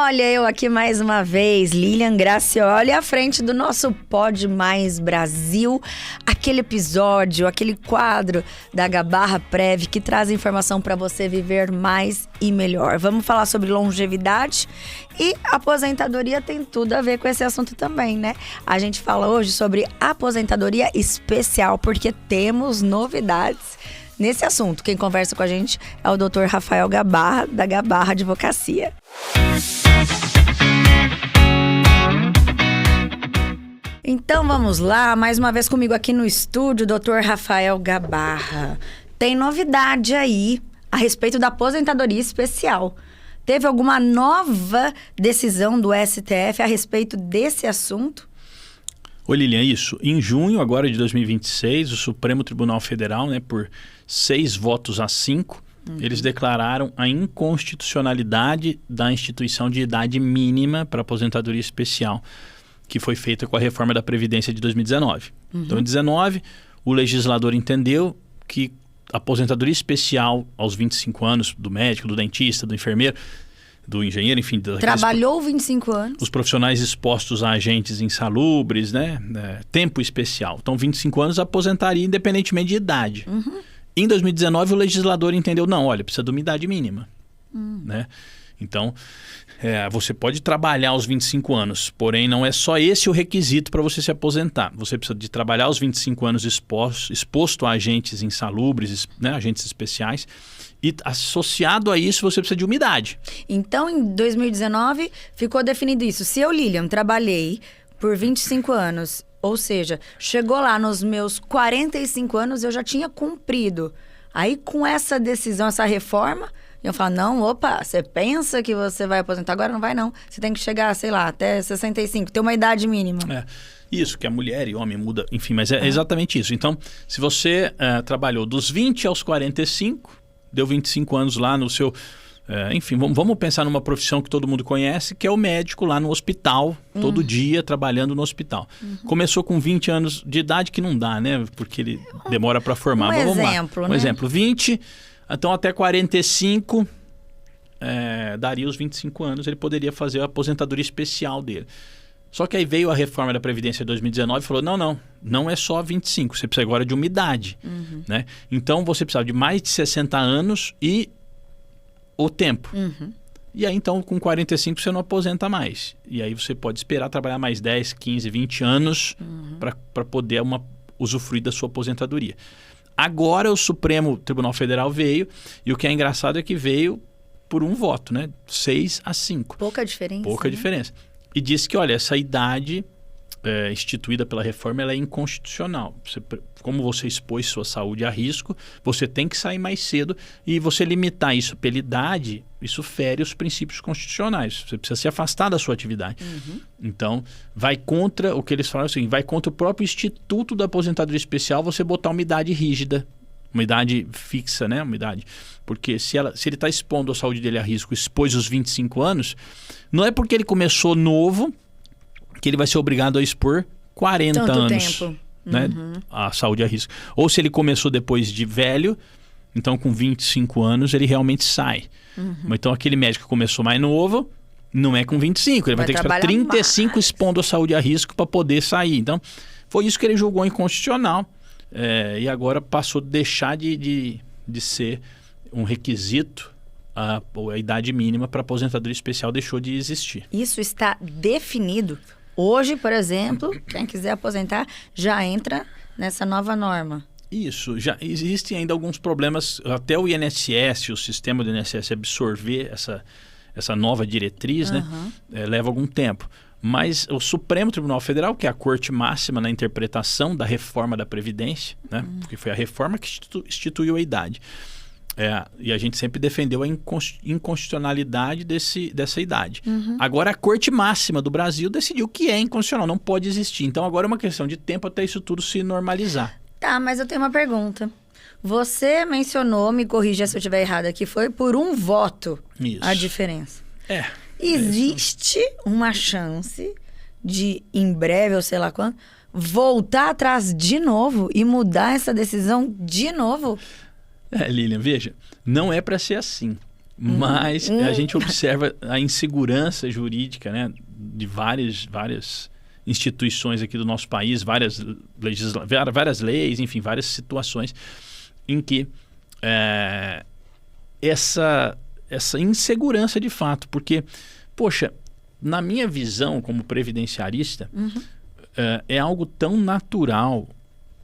Olha eu aqui mais uma vez, Lilian Gracioli, à frente do nosso Pode Mais Brasil, aquele episódio, aquele quadro da Gabarra Prev que traz informação para você viver mais e melhor. Vamos falar sobre longevidade e aposentadoria tem tudo a ver com esse assunto também, né? A gente fala hoje sobre aposentadoria especial porque temos novidades nesse assunto. Quem conversa com a gente é o Dr. Rafael Gabarra, da Gabarra Advocacia. Então vamos lá, mais uma vez comigo aqui no estúdio, Dr. Rafael Gabarra. Tem novidade aí a respeito da aposentadoria especial. Teve alguma nova decisão do STF a respeito desse assunto? Oi, Lilian, isso. Em junho agora de 2026, o Supremo Tribunal Federal, por 6 votos a 5, eles declararam a inconstitucionalidade da instituição de idade mínima para aposentadoria especial, que foi feita com a reforma da Previdência de 2019. Então, em 2019, o legislador entendeu que a aposentadoria especial aos 25 anos do médico, do dentista, do enfermeiro, do engenheiro, enfim... Trabalhou 25 anos. Os profissionais expostos a agentes insalubres, tempo especial. Então, 25 anos aposentaria independentemente de idade. Em 2019, o legislador entendeu, não, olha, precisa de uma idade mínima. Então, você pode trabalhar aos 25 anos, porém não é só esse o requisito para você se aposentar. Você precisa de trabalhar aos 25 anos exposto a agentes insalubres, agentes especiais, e associado a isso você precisa de uma idade. Então, em 2019, ficou definido isso. Se eu, Lilian, trabalhei por 25 anos, ou seja, chegou lá nos meus 45 anos, eu já tinha cumprido. Aí, com essa decisão, essa reforma... eu falo, não, opa, você pensa que você vai aposentar agora? Não vai, não. Você tem que chegar, sei lá, até 65, ter uma idade mínima. Isso, que a mulher e o homem muda, enfim, mas é exatamente isso. Então, se você trabalhou dos 20 aos 45, deu 25 anos lá no seu... enfim, vamos pensar numa profissão que todo mundo conhece, que é o médico lá no hospital, todo dia trabalhando no hospital. Começou com 20 anos de idade, que não dá, porque ele demora para formar. Vamos lá. Um exemplo, 20... Então, até 45, daria os 25 anos, ele poderia fazer a aposentadoria especial dele. Só que aí veio a reforma da Previdência de 2019 e falou, não é só 25, você precisa agora de uma idade. Então, você precisava de mais de 60 anos e o tempo. E aí, então, com 45, você não aposenta mais. E aí, você pode esperar trabalhar mais 10, 15, 20 anos para poder usufruir da sua aposentadoria. Agora o Supremo Tribunal Federal veio, e o que é engraçado é que veio por um voto, 6 a 5. Pouca diferença. Pouca diferença. E disse que, olha, essa idade instituída pela reforma ela é inconstitucional. Como você expôs sua saúde a risco, você tem que sair mais cedo, e você limitar isso pela idade, isso fere os princípios constitucionais. Você precisa se afastar da sua atividade. Então, vai contra o que eles falam assim, vai contra o próprio Instituto da Aposentadoria Especial você botar uma idade rígida, uma idade fixa, uma idade. Porque se ele está expondo a saúde dele a risco, expôs os 25 anos, não é porque ele começou novo que ele vai ser obrigado a expor 40 tanto anos. Tempo. A saúde a risco. Ou se ele começou depois de velho, então com 25 anos ele realmente sai. Então aquele médico que começou mais novo, não é com 25, ele vai ter que esperar 35 mais. Expondo a saúde a risco para poder sair. Então foi isso que ele julgou inconstitucional, e agora passou a deixar de ser um requisito. A idade mínima para aposentadoria especial deixou de existir. Isso está definido. Hoje, por exemplo, quem quiser aposentar já entra nessa nova norma. Isso, já existem ainda alguns problemas, até o INSS, o sistema do INSS absorver essa nova diretriz, leva algum tempo. Mas o Supremo Tribunal Federal, que é a corte máxima na interpretação da reforma da Previdência, porque foi a reforma que instituiu a idade. E a gente sempre defendeu a inconstitucionalidade dessa idade. Agora a Corte Máxima do Brasil decidiu que é inconstitucional, não pode existir. Então agora é uma questão de tempo até isso tudo se normalizar. Tá, mas eu tenho uma pergunta. Você mencionou, me corrija se eu estiver errada, que foi por um voto a diferença. Existe uma chance de, em breve, ou sei lá quando, voltar atrás de novo e mudar essa decisão de novo? Lilian, veja, não é para ser assim. Mas a gente observa a insegurança jurídica, né, de várias instituições aqui do nosso país, várias leis, enfim, várias situações em que essa insegurança de fato, porque, poxa, na minha visão como previdenciarista, é algo tão natural,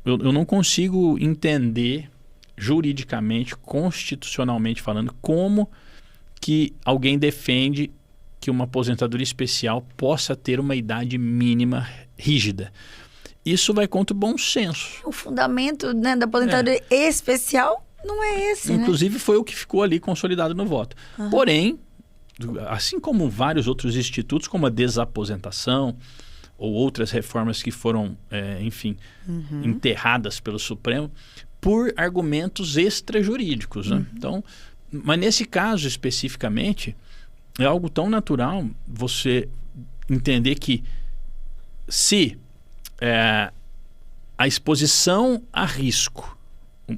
eu não consigo entender juridicamente, constitucionalmente falando, como que alguém defende que uma aposentadoria especial possa ter uma idade mínima rígida. Isso vai contra o bom senso. O fundamento, né, da aposentadoria especial não é esse, inclusive, foi o que ficou ali consolidado no voto. Porém, assim como vários outros institutos, como a desaposentação ou outras reformas que foram, enterradas pelo Supremo, por argumentos extrajurídicos, né? Então, mas nesse caso especificamente, é algo tão natural você entender que se a exposição a risco,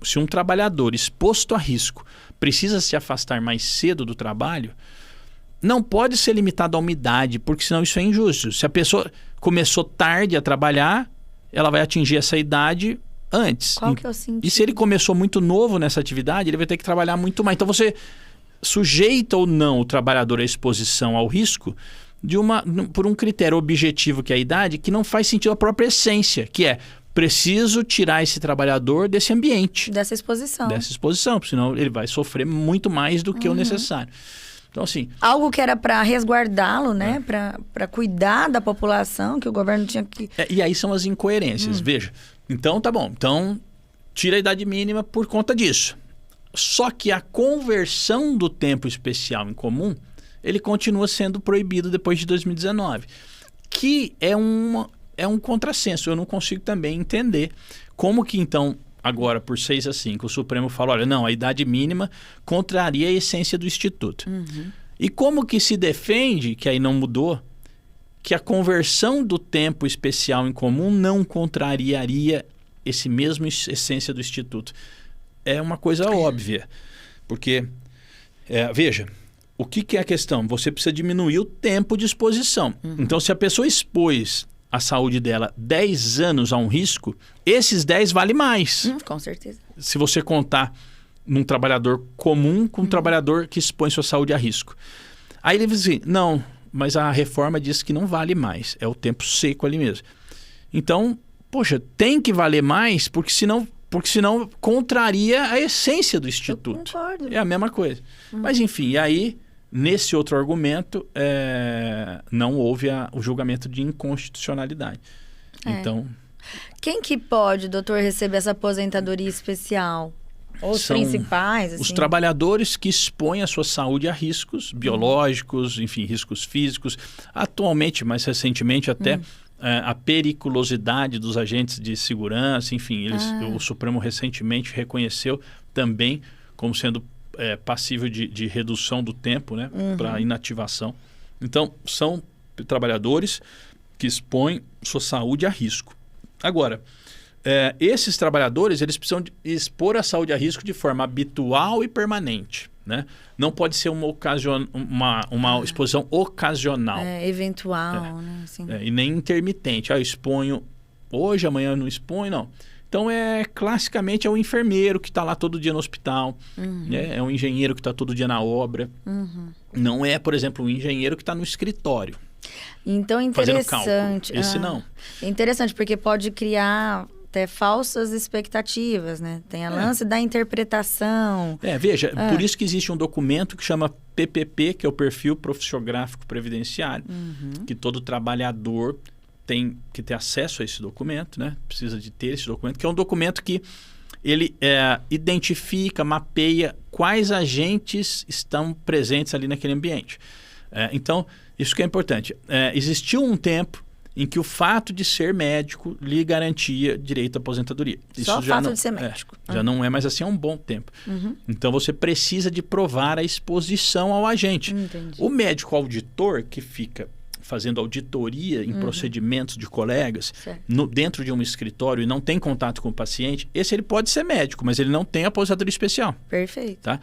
se um trabalhador exposto a risco precisa se afastar mais cedo do trabalho, não pode ser limitado a uma idade, porque senão isso é injusto. Se a pessoa começou tarde a trabalhar, ela vai atingir essa idade antes. Qual que é o sentido? E se ele começou muito novo nessa atividade, ele vai ter que trabalhar muito mais. Então você sujeita ou não o trabalhador à exposição ao risco por um critério objetivo, que é a idade, que não faz sentido à própria essência, que é: preciso tirar esse trabalhador desse ambiente. Dessa exposição. Porque senão ele vai sofrer muito mais do que o necessário. Então, assim... Algo que era para resguardá-lo, né? Para cuidar da população, que o governo tinha que... E aí são as incoerências. Veja, então tá bom. Então, tira a idade mínima por conta disso. Só que a conversão do tempo especial em comum, ele continua sendo proibido depois de 2019. Que é um contrassenso. Eu não consigo também entender como que, então, agora, por 6-5, o Supremo fala: olha, não, a idade mínima contraria a essência do Instituto. E como que se defende, que aí não mudou, que a conversão do tempo especial em comum não contrariaria esse mesmo essência do Instituto? É uma coisa óbvia. Porque, veja, o que é a questão? Você precisa diminuir o tempo de exposição. Então, se a pessoa expôs a saúde dela 10 anos a um risco, esses 10 vale mais. Com certeza. Se você contar num trabalhador comum com um trabalhador que expõe sua saúde a risco. Aí ele diz assim: não, mas a reforma diz que não vale mais. É o tempo seco ali mesmo. Então, poxa, tem que valer mais, porque senão contraria a essência do Instituto. Eu concordo. É a mesma coisa. Mas enfim, e aí, nesse outro argumento, não houve o julgamento de inconstitucionalidade. Então... Quem que pode, doutor, receber essa aposentadoria especial? Ou os principais? Assim? Os trabalhadores que expõem a sua saúde a riscos biológicos, enfim, riscos físicos. Atualmente, mais recentemente até, a periculosidade dos agentes de segurança, enfim, o Supremo recentemente reconheceu também como sendo passível de redução do tempo, né, para inativação. Então, são trabalhadores que expõem sua saúde a risco. Agora, esses trabalhadores, eles precisam expor a saúde a risco de forma habitual e permanente, né? Não pode ser uma exposição ocasional. Eventual, né? Assim. E nem intermitente. Eu exponho hoje, amanhã eu não exponho, não. Então, classicamente, é o enfermeiro que está lá todo dia no hospital, né? É um engenheiro que está todo dia na obra. Não é, por exemplo, um engenheiro que está no escritório. Então, interessante. Fazendo cálculo. Esse não. É interessante, porque pode criar até falsas expectativas, né? Tem a lance da interpretação. Veja, por isso que existe um documento que chama PPP, que é o Perfil Profissiográfico Previdenciário, que todo trabalhador tem que ter acesso a esse documento, né? Precisa de ter esse documento, que é um documento que ele identifica, mapeia quais agentes estão presentes ali naquele ambiente. Então, isso que é importante. Existiu um tempo em que o fato de ser médico lhe garantia direito à aposentadoria. Só o fato de ser médico. Já não é mais assim há um bom tempo. Então, você precisa de provar a exposição ao agente. Entendi. O médico auditor que fica fazendo auditoria em procedimentos de colegas, Certo. dentro de um escritório e não tem contato com o paciente, esse ele pode ser médico, mas ele não tem aposentadoria especial. Perfeito. Tá?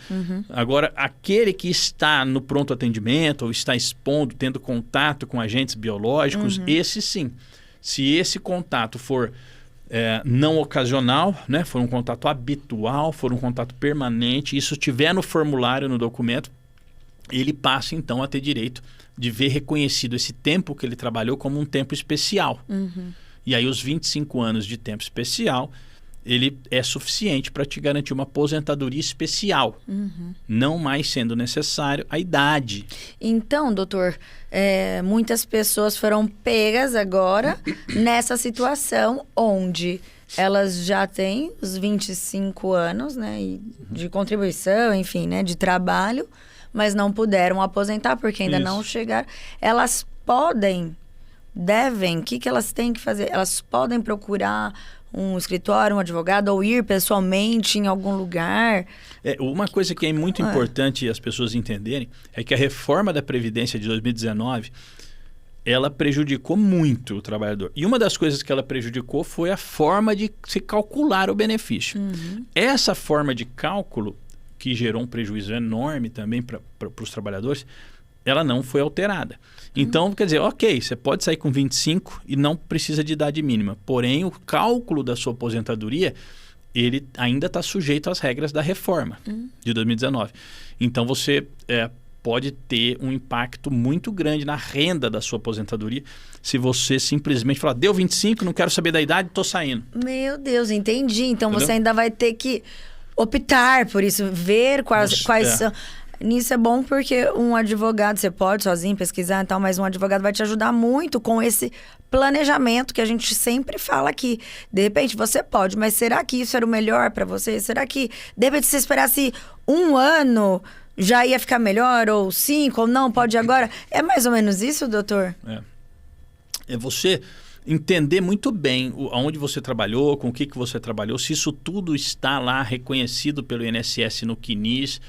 Agora, aquele que está no pronto atendimento ou está expondo, tendo contato com agentes biológicos, esse sim. Se esse contato for não ocasional, né, for um contato habitual, for um contato permanente, isso tiver no formulário, no documento, ele passa então a ter direito de ver reconhecido esse tempo que ele trabalhou como um tempo especial. E aí os 25 anos de tempo especial, ele é suficiente para te garantir uma aposentadoria especial, não mais sendo necessário a idade. Então, doutor, muitas pessoas foram pegas agora nessa situação onde elas já têm os 25 anos, né, de contribuição, enfim, né, de trabalho, mas não puderam aposentar porque ainda não chegaram. Elas devem, o que elas têm que fazer? Elas podem procurar um escritório, um advogado, ou ir pessoalmente em algum lugar? Uma coisa que é muito importante as pessoas entenderem é que a reforma da Previdência de 2019, ela prejudicou muito o trabalhador. E uma das coisas que ela prejudicou foi a forma de se calcular o benefício. Essa forma de cálculo, que gerou um prejuízo enorme também para os trabalhadores, ela não foi alterada. Então, quer dizer, ok, você pode sair com 25 e não precisa de idade mínima. Porém, o cálculo da sua aposentadoria, ele ainda está sujeito às regras da reforma de 2019. Então, você pode ter um impacto muito grande na renda da sua aposentadoria se você simplesmente falar, deu 25, não quero saber da idade, estou saindo. Meu Deus, entendi. Então, Entendeu? você ainda vai ter que optar por isso, ver quais são... Nisso é bom porque um advogado, você pode sozinho pesquisar e tal, mas um advogado vai te ajudar muito com esse planejamento que a gente sempre fala aqui. De repente você pode, mas será que isso era o melhor para você? Será que, de repente, se esperasse 1 ano, já ia ficar melhor? Ou 5, ou não, pode agora? É mais ou menos isso, doutor? É você entender muito bem aonde você trabalhou, com o que você trabalhou, se isso tudo está lá reconhecido pelo INSS no CNIS,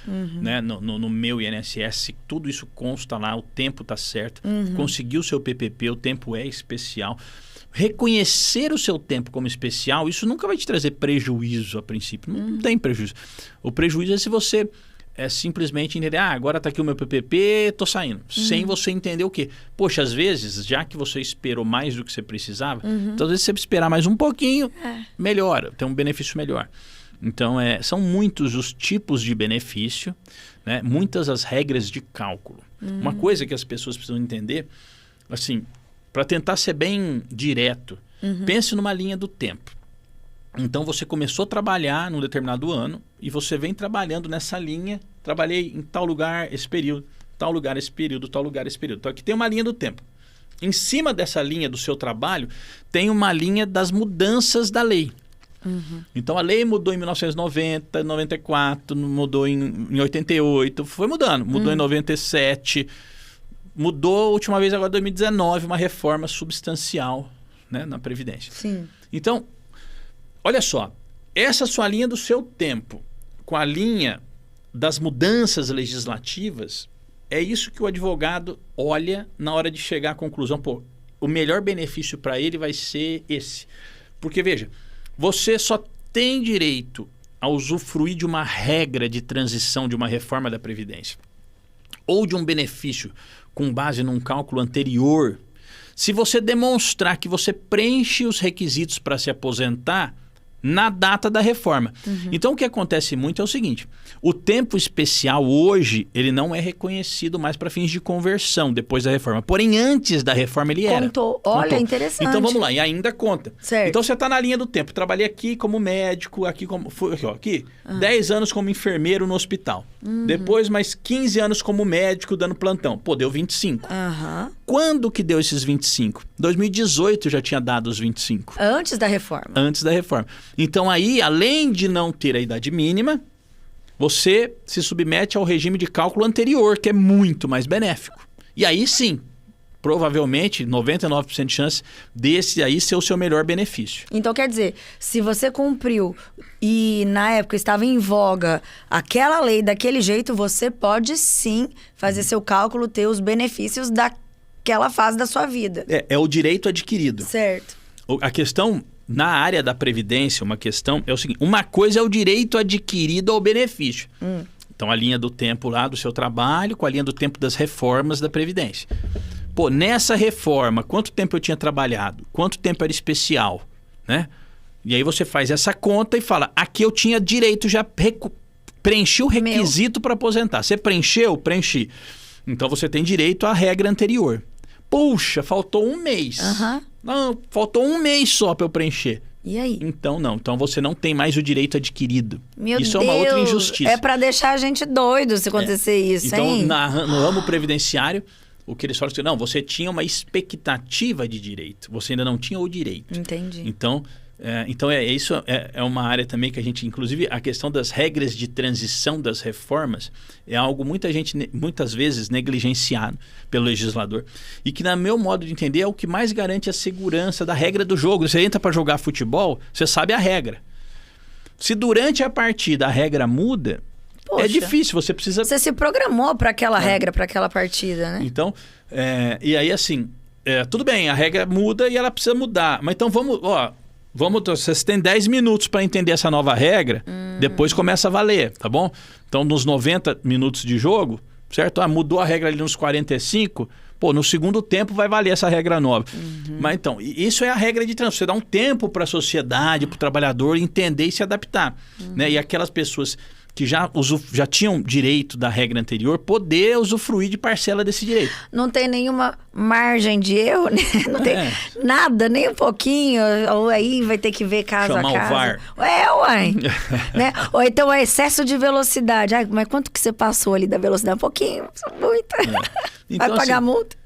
né, no meu INSS, se tudo isso consta lá, o tempo está certo, conseguiu o seu PPP, o tempo é especial. Reconhecer o seu tempo como especial, isso nunca vai te trazer prejuízo a princípio, não tem prejuízo. O prejuízo é se você simplesmente entender, agora está aqui o meu PPP, estou saindo. Sem você entender o quê? Poxa, às vezes, já que você esperou mais do que você precisava, então às vezes você esperar mais um pouquinho, melhora, tem um benefício melhor. Então, são muitos os tipos de benefício, né? Muitas as regras de cálculo. Uma coisa que as pessoas precisam entender, assim, para tentar ser bem direto, pense numa linha do tempo. Então, você começou a trabalhar num determinado ano e você vem trabalhando nessa linha. Trabalhei em tal lugar esse período, tal lugar esse período, tal lugar esse período. Então, aqui tem uma linha do tempo. Em cima dessa linha do seu trabalho, tem uma linha das mudanças da lei. Então, a lei mudou em 1990, 94, mudou em 88, foi mudando. Mudou em 97, mudou a última vez agora em 2019, uma reforma substancial, né, na Previdência. Sim. Então, olha só, essa sua linha do seu tempo, com a linha das mudanças legislativas, é isso que o advogado olha na hora de chegar à conclusão. Pô, o melhor benefício para ele vai ser esse. Porque, veja, você só tem direito a usufruir de uma regra de transição de uma reforma da Previdência ou de um benefício com base num cálculo anterior, se você demonstrar que você preenche os requisitos para se aposentar na data da reforma. Então, o que acontece muito é o seguinte, o tempo especial hoje, ele não é reconhecido mais para fins de conversão depois da reforma. Porém, antes da reforma, ele era. Olha, interessante. Então, vamos lá, e ainda conta. Certo. Então, você está na linha do tempo. Trabalhei aqui como médico, aqui como... Aqui, 10 anos como enfermeiro no hospital. Depois, mais 15 anos como médico dando plantão. Pô, deu 25. Quando que deu esses 25? 2018 já tinha dado os 25. Antes da reforma. Antes da reforma. Então aí, além de não ter a idade mínima, você se submete ao regime de cálculo anterior, que é muito mais benéfico. E aí sim, provavelmente 99% de chance desse aí ser o seu melhor benefício. Então, quer dizer, se você cumpriu e na época estava em voga aquela lei daquele jeito, você pode sim fazer seu cálculo, ter os benefícios naquela fase da sua vida. É o direito adquirido. Certo. A questão na área da Previdência, uma questão é o seguinte: uma coisa é o direito adquirido ao benefício. Então, a linha do tempo lá do seu trabalho com a linha do tempo das reformas da Previdência. Pô, nessa reforma, quanto tempo eu tinha trabalhado? Quanto tempo era especial? Né? E aí você faz essa conta e fala, aqui eu tinha direito, já preenchi o requisito para aposentar. Você preencheu? Preenchi. Então você tem direito à regra anterior. Puxa, faltou um mês. Não, faltou um mês só para eu preencher. E aí? Então não. Então você não tem mais o direito adquirido. Meu isso Deus, é uma outra injustiça. É para deixar a gente doido se acontecer isso, então, hein? No ramo previdenciário, o que eles falam é não, você tinha uma expectativa de direito. Você ainda não tinha o direito. Entendi. Então isso é uma área também que a gente, inclusive, a questão das regras de transição das reformas é algo muitas vezes negligenciado pelo legislador e que, na meu modo de entender, é o que mais garante a segurança da regra do jogo. Você entra para jogar futebol, você sabe a regra. Se durante a partida a regra muda, é difícil, você precisa... Você se programou para aquela regra, para aquela partida, né? Então, e aí assim, tudo bem, a regra muda e ela precisa mudar, mas então vocês têm 10 minutos para entender essa nova regra, depois começa a valer, tá bom? Então, nos 90 minutos de jogo, certo? Mudou a regra ali nos 45, no segundo tempo vai valer essa regra nova. Mas então, isso é a regra de transição. Você dá um tempo para a sociedade, para o trabalhador entender e se adaptar. Né? E aquelas pessoas que já tinham direito da regra anterior, poder usufruir de parcela desse direito. Não tem nenhuma margem de erro, né? Não tem nada, nem um pouquinho. Ou aí vai ter que ver caso chamar a caso. O VAR. Uai. Né? Ou então é excesso de velocidade. Mas quanto que você passou ali da velocidade? Um pouquinho, muito. Então, vai pagar assim, multa.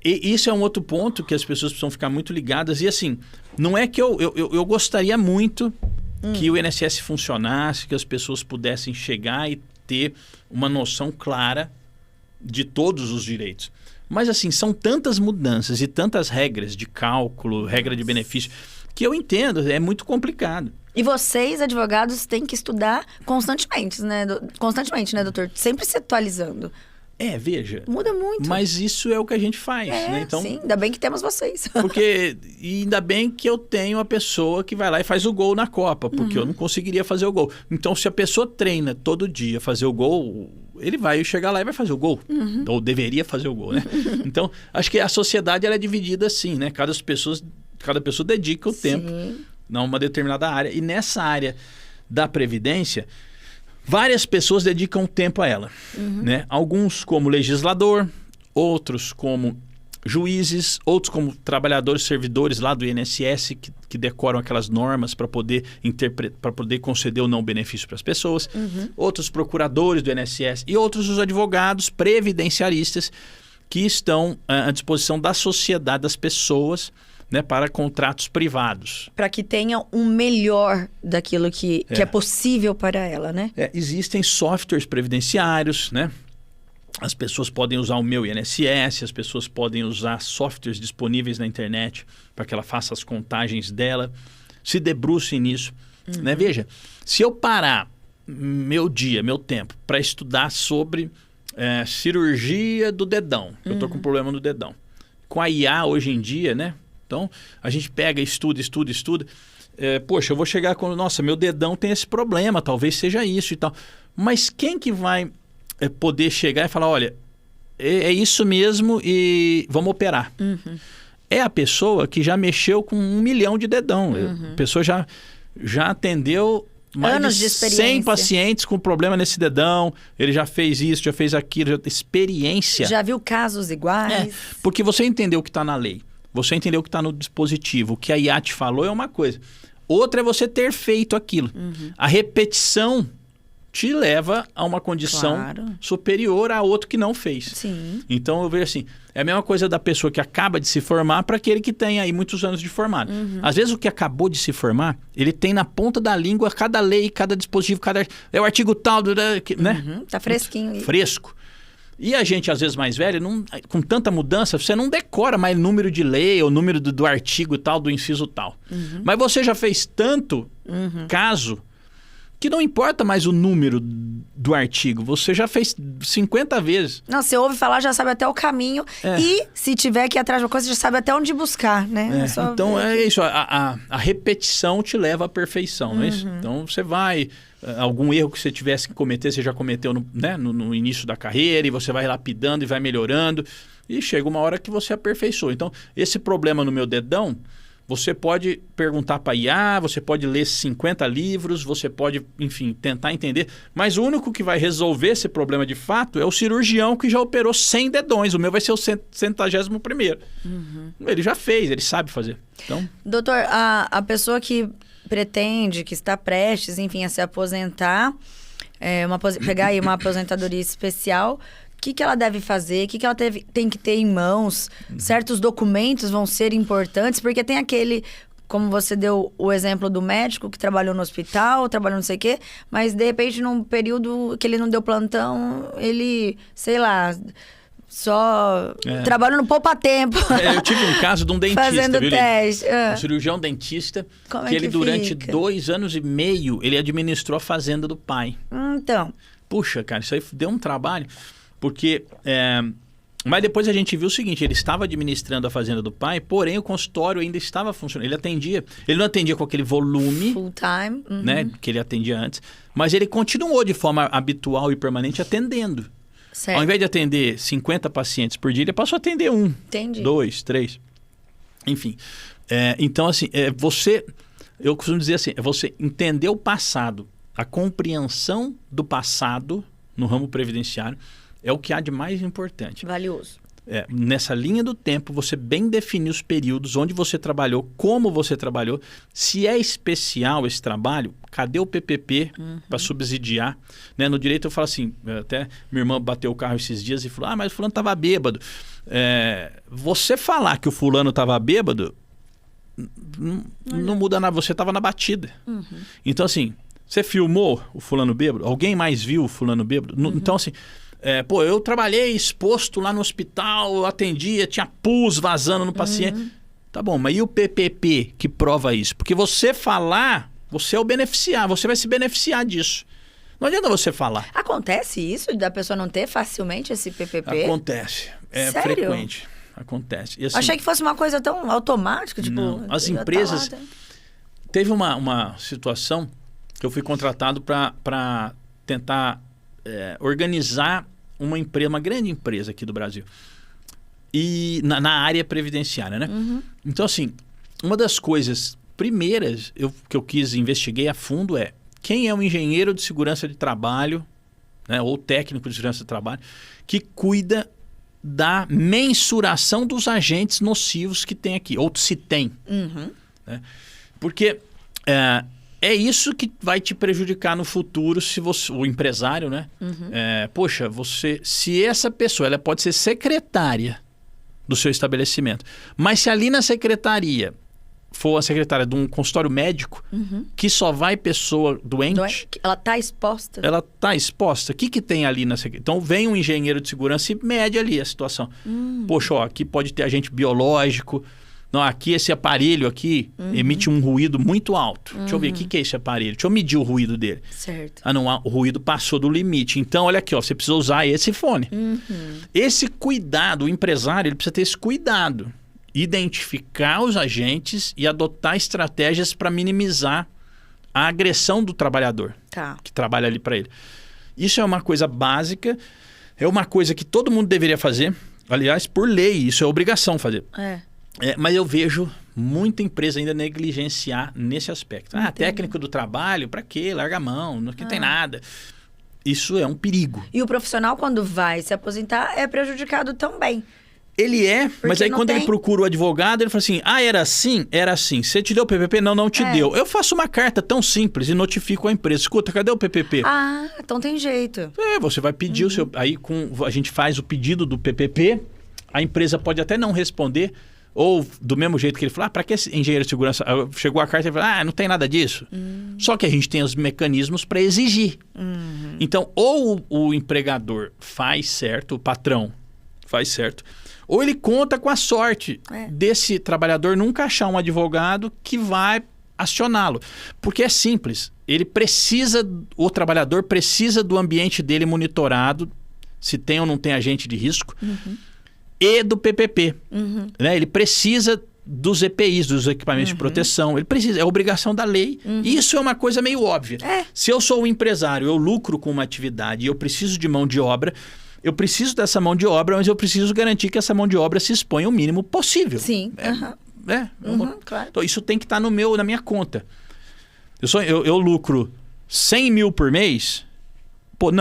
E isso é um outro ponto que as pessoas precisam ficar muito ligadas. E assim, não é que eu gostaria muito que o INSS funcionasse, que as pessoas pudessem chegar e ter uma noção clara de todos os direitos. Mas assim, são tantas mudanças e tantas regras de cálculo, regra de benefício, que eu entendo, é muito complicado. E vocês, advogados, têm que estudar constantemente, né, doutor? Sempre se atualizando. Veja. Muda muito. Mas isso é o que a gente faz, né? Então, sim, ainda bem que temos vocês. E ainda bem que eu tenho a pessoa que vai lá e faz o gol na Copa, porque eu não conseguiria fazer o gol. Então, se a pessoa treina todo dia fazer o gol, ele vai chegar lá e vai fazer o gol. Ou deveria fazer o gol, né? Então, acho que a sociedade ela é dividida assim, né? Cada pessoa dedica o tempo a uma determinada área. E nessa área da Previdência, várias pessoas dedicam tempo a ela. Né? Alguns como legislador, outros como juízes, outros como trabalhadores, servidores lá do INSS que decoram aquelas normas para poder conceder ou não benefício para as pessoas, outros procuradores do INSS e outros os advogados previdenciaristas que estão à disposição da sociedade, das pessoas, né, para contratos privados. Para que tenha um melhor daquilo que é possível para ela, né? Existem softwares previdenciários, né? As pessoas podem usar o meu INSS, as pessoas podem usar softwares disponíveis na internet para que ela faça as contagens dela, se debruce nisso. Né? Veja, se eu parar meu tempo, para estudar sobre cirurgia do dedão, eu estou com problema no dedão. Com a IA hoje em dia, né? Então, a gente pega, estuda. Poxa, eu vou chegar com... Nossa, meu dedão tem esse problema, talvez seja isso e tal. Mas quem que vai poder chegar e falar, olha, é isso mesmo e vamos operar? É a pessoa que já mexeu com 1 milhão de dedão. A pessoa já atendeu mais anos de de 100 pacientes com problema nesse dedão. Ele já fez isso, já fez aquilo, experiência. Já viu casos iguais. Porque você entendeu o que está na lei. Você entendeu o que está no dispositivo. O que a IA te falou é uma coisa. Outra é você ter feito aquilo. A repetição te leva a uma condição superior a outro que não fez. Sim. Então, eu vejo assim, é a mesma coisa da pessoa que acaba de se formar para aquele que tem aí muitos anos de formado. Às vezes, o que acabou de se formar, ele tem na ponta da língua cada lei, cada dispositivo, é o artigo tal, né? Tá fresquinho. Fresco. E a gente, às vezes mais velho, com tanta mudança, você não decora mais número de lei ou número do artigo tal, do inciso tal. Mas você já fez tanto caso que não importa mais o número do artigo. Você já fez 50 vezes. Não, você ouve falar, já sabe até o caminho. E se tiver que ir atrás de uma coisa, já sabe até onde buscar, né? Então, é isso. A repetição te leva à perfeição, não é isso? Então, você vai... Algum erro que você tivesse que cometer, você já cometeu no início da carreira, e você vai lapidando e vai melhorando. E chega uma hora que você aperfeiçoa. Então, esse problema no meu dedão... Você pode perguntar para IA, você pode ler 50 livros, você pode, enfim, tentar entender. Mas o único que vai resolver esse problema de fato é o cirurgião que já operou 100 dedões. O meu vai ser o 101º. Ele já fez, ele sabe fazer. Então... Doutor, a pessoa que pretende, que está prestes, enfim, a se aposentar, pegar aí uma aposentadoria especial... O que ela deve fazer? O que ela tem que ter em mãos? Certos documentos vão ser importantes, porque tem aquele, como você deu o exemplo do médico que trabalhou no hospital, trabalhou não sei o quê, mas de repente num período que ele não deu plantão, ele, sei lá, só trabalhou no poupa-tempo. Eu tive um caso de um dentista, fazendo teste. Um cirurgião dentista, que ele durante 2 anos e meio, ele administrou a fazenda do pai. Então. Puxa, cara, isso aí deu um trabalho. Porque, mas depois a gente viu o seguinte, ele estava administrando a fazenda do pai, porém o consultório ainda estava funcionando. Ele não atendia com aquele volume, full time, né, que ele atendia antes, mas ele continuou de forma habitual e permanente atendendo. Certo. Ao invés de atender 50 pacientes por dia, ele passou a atender 1, Entendi. 2, 3, enfim. Então, assim, eu costumo dizer assim, é você entender o passado, a compreensão do passado no ramo previdenciário, é o que há de mais importante. Valioso. Nessa linha do tempo, você bem definir os períodos, onde você trabalhou, como você trabalhou. Se é especial esse trabalho, cadê o PPP para subsidiar? Né? No direito eu falo assim, até minha irmã bateu o carro esses dias e falou, mas o fulano estava bêbado. Você falar que o fulano estava bêbado, não muda nada, você estava na batida. Então assim, você filmou o fulano bêbado? Alguém mais viu o fulano bêbado? Então assim... eu trabalhei exposto lá no hospital, eu atendia, tinha pus vazando no paciente. Tá bom, mas e o PPP que prova isso? Porque você falar, você é o beneficiário, você vai se beneficiar disso. Não adianta você falar. Acontece isso, da pessoa não ter facilmente esse PPP? Acontece, Sério? Frequente. Acontece. E, assim, achei que fosse uma coisa tão automática, tipo... Não, as empresas... Teve uma situação que eu fui contratado para tentar organizar uma grande empresa aqui do Brasil. E na área previdenciária, né? Então, assim, uma das coisas primeiras que eu investiguei a fundo quem é o engenheiro de segurança de trabalho, né, ou técnico de segurança de trabalho, que cuida da mensuração dos agentes nocivos que tem aqui, ou se tem. Né? Porque... é isso que vai te prejudicar no futuro, se você, o empresário, né? Poxa, se essa pessoa, ela pode ser secretária do seu estabelecimento, mas se ali na secretaria for a secretária de um consultório médico, que só vai pessoa doente... Ela está exposta. Ela está exposta. O que tem ali na secretaria? Então vem um engenheiro de segurança e mede ali a situação. Poxa, aqui pode ter agente biológico... Não, aqui esse aparelho aqui emite um ruído muito alto. Deixa eu ver, o que é esse aparelho? Deixa eu medir o ruído dele. Certo. Não, o ruído passou do limite. Então, olha aqui, você precisa usar esse fone. Esse cuidado, o empresário, ele precisa ter esse cuidado. Identificar os agentes e adotar estratégias para minimizar a agressão do trabalhador que trabalha ali para ele. Isso é uma coisa básica, é uma coisa que todo mundo deveria fazer. Aliás, por lei, isso é obrigação fazer. Mas eu vejo muita empresa ainda negligenciar nesse aspecto. Técnico do trabalho, para quê? Larga a mão, não tem nada. Isso é um perigo. E o profissional, quando vai se aposentar, é prejudicado também. Ele mas aí quando ele procura o advogado, ele fala assim, era assim? Era assim. Você te deu o PPP? Não te deu. Eu faço uma carta tão simples e notifico a empresa. Escuta, cadê o PPP? Então tem jeito. Você vai pedir o seu... Aí a gente faz o pedido do PPP, a empresa pode até não responder, ou do mesmo jeito que ele falou, para que esse engenheiro de segurança... Chegou a carta e ele falou, não tem nada disso. Só que a gente tem os mecanismos para exigir. Então, ou o empregador faz certo, o patrão faz certo, ou ele conta com a sorte desse trabalhador nunca achar um advogado que vai acioná-lo. Porque é simples. o trabalhador precisa do ambiente dele monitorado, se tem ou não tem agente de risco, e do PPP. Né? Ele precisa dos EPIs, dos equipamentos de proteção. Ele precisa, é obrigação da lei. E isso é uma coisa meio óbvia. Se eu sou um empresário, eu lucro com uma atividade e eu preciso de mão de obra, eu preciso dessa mão de obra, mas eu preciso garantir que essa mão de obra se exponha o mínimo possível. Sim. Claro. Então, isso tem que estar na minha conta. Eu lucro 100 mil por mês,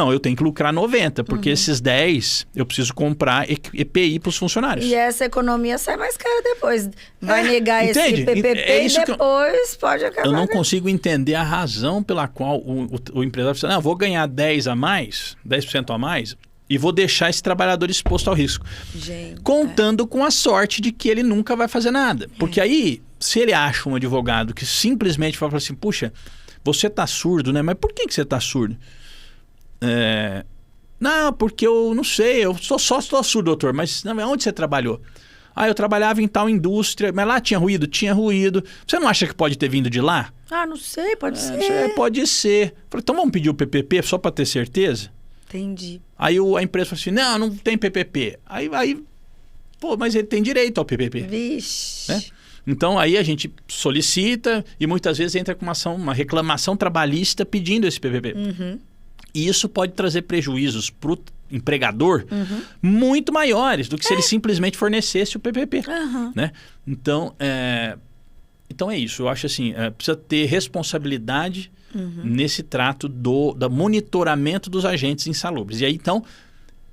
eu tenho que lucrar 90, porque esses 10 eu preciso comprar EPI para os funcionários. E essa economia sai mais cara depois. Vai negar entende? Esse PPP e depois pode acabar. Eu não consigo entender a razão pela qual o empresário fala, vou ganhar 10% a mais, e vou deixar esse trabalhador exposto ao risco. Gente, contando com a sorte de que ele nunca vai fazer nada. Porque aí, se ele acha um advogado que simplesmente fala assim, puxa, você tá surdo, né? Mas por que você tá surdo? Não, porque eu não sei, eu só estou surdo, doutor. Mas onde você trabalhou? Eu trabalhava em tal indústria, mas lá tinha ruído? Tinha ruído. Você não acha que pode ter vindo de lá? Não sei, pode ser. Pode ser. Falei, então vamos pedir o PPP só para ter certeza? Entendi. Aí a empresa falou assim, não tem PPP. Aí, mas ele tem direito ao PPP. Vixe. Né? Então, aí a gente solicita e muitas vezes entra com uma reclamação trabalhista pedindo esse PPP. E isso pode trazer prejuízos para o empregador muito maiores do que se ele simplesmente fornecesse o PPP. Né? Então é isso. Eu acho assim, precisa ter responsabilidade nesse trato do monitoramento dos agentes insalubres. E aí, então,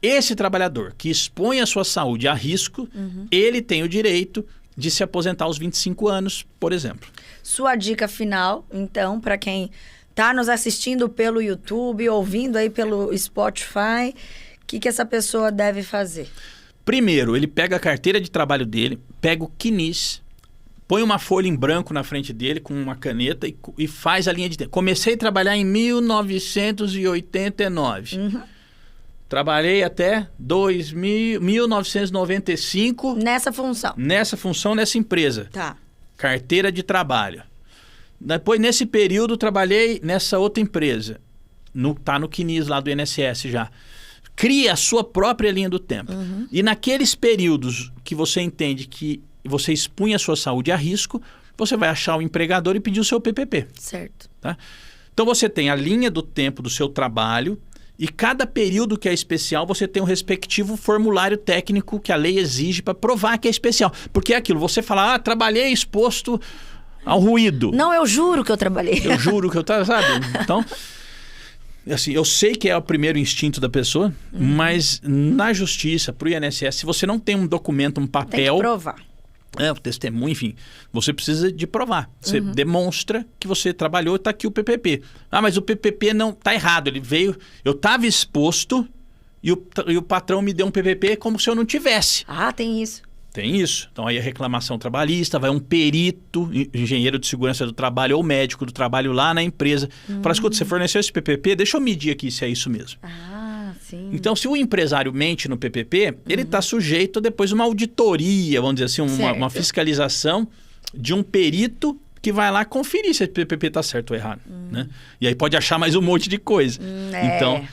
esse trabalhador que expõe a sua saúde a risco, ele tem o direito de se aposentar aos 25 anos, por exemplo. Sua dica final, então, para quem está nos assistindo pelo YouTube, ouvindo aí pelo Spotify, o que essa pessoa deve fazer? Primeiro, ele pega a carteira de trabalho dele, pega o CNIS, põe uma folha em branco na frente dele com uma caneta e faz a linha de tempo. Comecei a trabalhar em 1989. Trabalhei até 1995. Nessa função? Nessa função, nessa empresa. Tá. Carteira de trabalho. Depois, nesse período, trabalhei nessa outra empresa. Tá no CNIS lá do INSS já. Cria a sua própria linha do tempo. E naqueles períodos que você entende que você expunha a sua saúde a risco, você vai achar o empregador e pedir o seu PPP. Certo. Tá? Então, você tem a linha do tempo do seu trabalho e cada período que é especial, você tem um respectivo formulário técnico que a lei exige para provar que é especial. Porque é aquilo, você fala, trabalhei exposto ao ruído. Não, eu juro que eu trabalhei. Eu juro que eu sabe? Então, assim, eu sei que é o primeiro instinto da pessoa, mas na justiça, para o INSS, se você não tem um documento, um papel... Tem que provar. O testemunho, enfim, você precisa de provar. Você demonstra que você trabalhou e está aqui o PPP. Mas o PPP não está errado. Ele veio, eu estava exposto e o patrão me deu um PPP como se eu não tivesse. Tem isso. Tem isso. Então aí a reclamação trabalhista, vai um perito, engenheiro de segurança do trabalho ou médico do trabalho lá na empresa. Fala, escuta, você forneceu esse PPP? Deixa eu medir aqui se é isso mesmo. Sim. Então, se o empresário mente no PPP, ele está sujeito a depois uma auditoria, vamos dizer assim, uma fiscalização de um perito que vai lá conferir se esse PPP está certo ou errado. Né? E aí pode achar mais um monte de coisa. Então,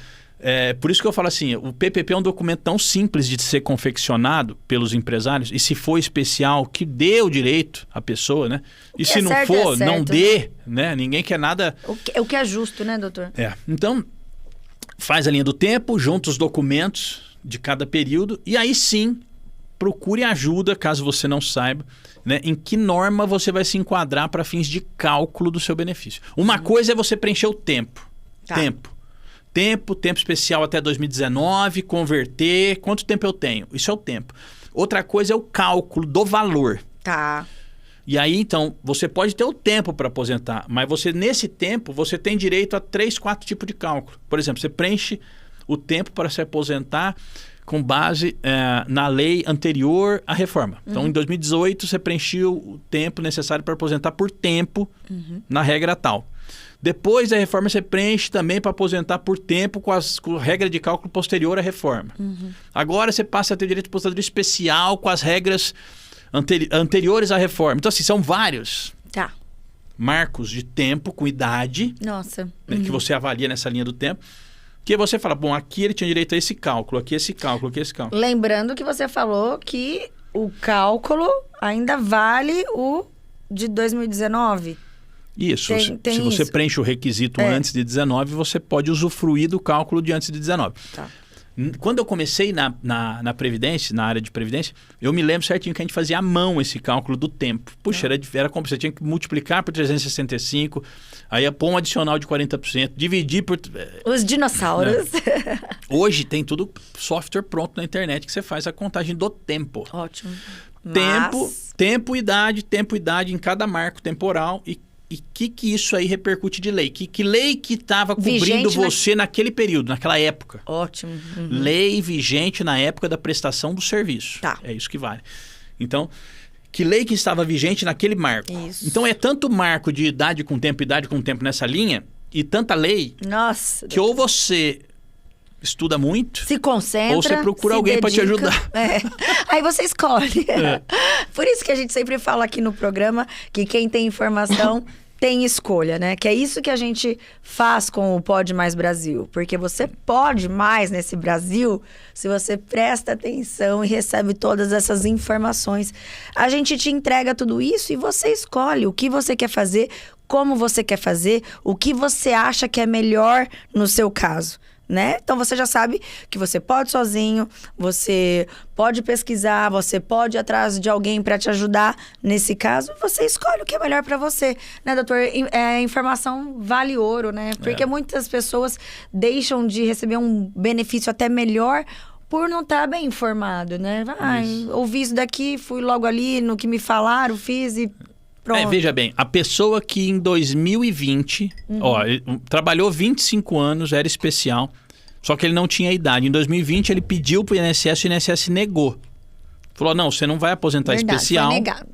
por isso que eu falo assim, o PPP é um documento tão simples de ser confeccionado pelos empresários, e se for especial, que dê o direito à pessoa, né? E se não for, não dê, né? Ninguém quer nada... O que é justo, né, doutor? Então... Faz a linha do tempo, junta os documentos de cada período e aí sim procure ajuda, caso você não saiba, né, em que norma você vai se enquadrar para fins de cálculo do seu benefício. Uma coisa é você preencher o tempo. Tempo especial até 2019, converter, quanto tempo eu tenho? Isso é o tempo. Outra coisa é o cálculo do valor. E aí, então, você pode ter o tempo para aposentar, mas nesse tempo, você tem direito a 3, 4 tipos de cálculo. Por exemplo, você preenche o tempo para se aposentar com base na lei anterior à reforma. Então, em 2018, você preencheu o tempo necessário para aposentar por tempo na regra tal. Depois da reforma, você preenche também para aposentar por tempo com a regra de cálculo posterior à reforma. Agora, você passa a ter direito de aposentadoria especial com as regras... anteriores à reforma. Então, assim, são vários. marcos de tempo com idade, Nossa. né, que você avalia nessa linha do tempo, que você fala, bom, aqui ele tinha direito a esse cálculo, aqui esse cálculo, aqui esse cálculo. Lembrando que você falou que o cálculo ainda vale o de 2019. Isso. Tem se você isso. preenche o requisito antes de 19, você pode usufruir do cálculo de antes de 19. Tá. Quando eu comecei na Previdência, na área de Previdência, eu me lembro certinho que a gente fazia à mão esse cálculo do tempo. Puxa, era como você tinha que multiplicar por 365, aí ia pôr um adicional de 40%, dividir por... Os dinossauros. Hoje tem tudo software pronto na internet que você faz a contagem do tempo. Ótimo. Tempo, idade em cada marco temporal e que isso aí repercute de lei? Que lei que estava cobrindo Vigente você naquele período, naquela época? Ótimo. Uhum. Lei vigente na época da prestação do serviço. Tá. É isso que vale. Então, que lei que estava vigente naquele marco? Isso. Então, é tanto marco de idade com tempo nessa linha e tanta lei Nossa. que ou você estuda muito... Se concentra. Ou você procura alguém para te ajudar. Aí você escolhe. Por isso que a gente sempre fala aqui no programa que quem tem informação tem escolha, né? Que é isso que a gente faz com o Pode Mais Brasil. Porque você pode mais nesse Brasil se você presta atenção e recebe todas essas informações. A gente te entrega tudo isso e você escolhe o que você quer fazer, como você quer fazer, o que você acha que é melhor no seu caso. Né? Então você já sabe que você pode sozinho, você pode pesquisar, você pode ir atrás de alguém para te ajudar. Nesse caso, você escolhe o que é melhor para você, né, doutor? Informação vale ouro, né? Porque muitas pessoas deixam de receber um benefício até melhor por não estar bem informado, né? Ouvi isso daqui, fui logo ali no que me falaram, fiz e pronto. Veja bem, a pessoa que em 2020, ele trabalhou 25 anos, era especial, só que ele não tinha idade. Em 2020 ele pediu pro INSS e o INSS negou. Falou, não, você não vai aposentar especial, foi negado.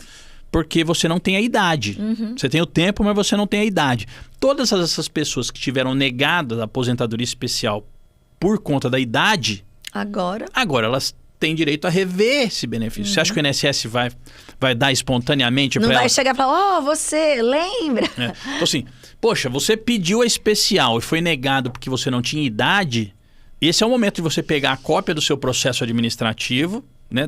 Porque você não tem a idade. Você tem o tempo, mas você não tem a idade. Todas essas pessoas que tiveram negada a aposentadoria especial por conta da idade, agora elas têm direito a rever esse benefício. Você acha que o INSS vai dar espontaneamente para ela? Não vai chegar e falar, você lembra? Então assim, poxa, você pediu a especial e foi negado porque você não tinha idade, esse é o momento de você pegar a cópia do seu processo administrativo, né,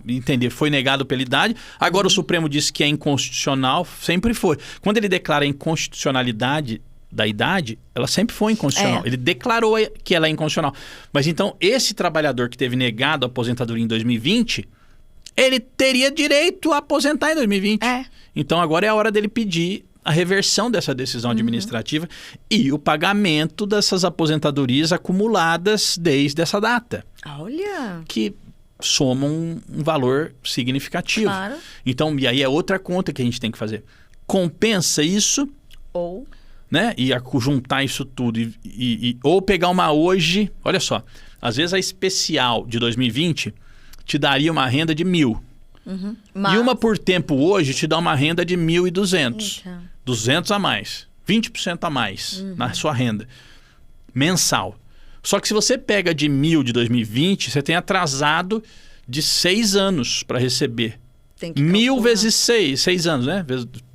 entender, foi negado pela idade, agora o Supremo disse que é inconstitucional, sempre foi. Quando ele declara a inconstitucionalidade da idade, ela sempre foi inconstitucional. Ele declarou que ela é inconstitucional. Mas então, esse trabalhador que teve negado a aposentadoria em 2020, ele teria direito a aposentar em 2020. Então, agora é a hora dele pedir a reversão dessa decisão administrativa e o pagamento dessas aposentadorias acumuladas desde essa data. Olha! Que somam um valor significativo. Claro. Então, e aí é outra conta que a gente tem que fazer. Compensa isso... Ou... né? E juntar isso tudo ou pegar uma hoje, olha só, às vezes a especial de 2020 te daria uma renda de 1.000. E uma por tempo hoje te dá uma renda de 1.200. 200 a mais, 20% a mais na sua renda mensal. Só que se você pega de 1.000 de 2020, você tem atrasado de 6 anos para receber. 1.000 vezes 6 anos, né?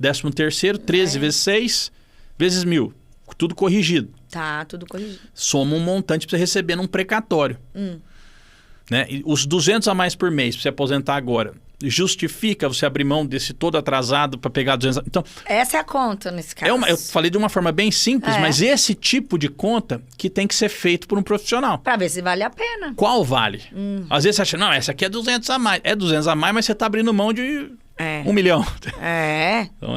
13º, 13 vezes 6... vezes 1.000, tudo corrigido. Tá, tudo corrigido. Soma um montante para você receber num precatório. Né? E os 200 a mais por mês para você aposentar agora, justifica você abrir mão desse todo atrasado para pegar 200... Então, essa é a conta nesse caso. eu falei de uma forma bem simples, mas esse tipo de conta que tem que ser feito por um profissional. Para ver se vale a pena. Qual vale? Às vezes você acha, não, essa aqui é 200 a mais. É 200 a mais, mas você está abrindo mão de... 1 milhão. Então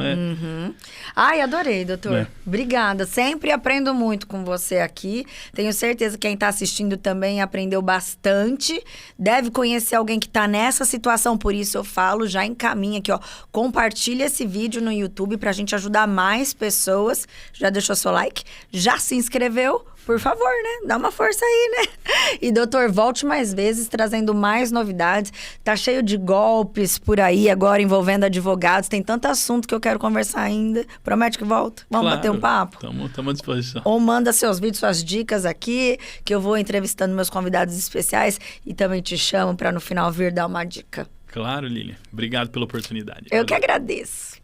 Ai, adorei, doutor. Obrigada. Sempre aprendo muito com você aqui. Tenho certeza que quem está assistindo também aprendeu bastante. Deve conhecer alguém que está nessa situação. Por isso eu falo, já encaminha aqui, ó. Compartilha esse vídeo no YouTube pra gente ajudar mais pessoas. Já deixou seu like? Já se inscreveu? Por favor, né? Dá uma força aí, né? E, doutor, volte mais vezes, trazendo mais novidades. Tá cheio de golpes por aí, agora envolvendo advogados. Tem tanto assunto que eu quero conversar ainda. Promete que volta? Vamos bater um papo? Estamos à disposição. Ou manda seus vídeos, suas dicas aqui, que eu vou entrevistando meus convidados especiais e também te chamo para no final vir dar uma dica. Claro, Lilian. Obrigado pela oportunidade. Eu que agradeço.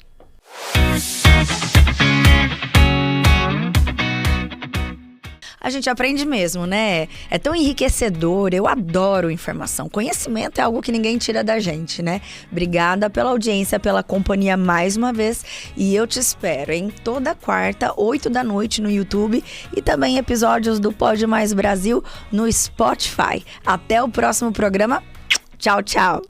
A gente aprende mesmo, né? É tão enriquecedor, eu adoro informação. Conhecimento é algo que ninguém tira da gente, né? Obrigada pela audiência, pela companhia mais uma vez. E eu te espero em toda quarta, 8 da noite no YouTube e também episódios do Pode Mais Brasil no Spotify. Até o próximo programa. Tchau, tchau.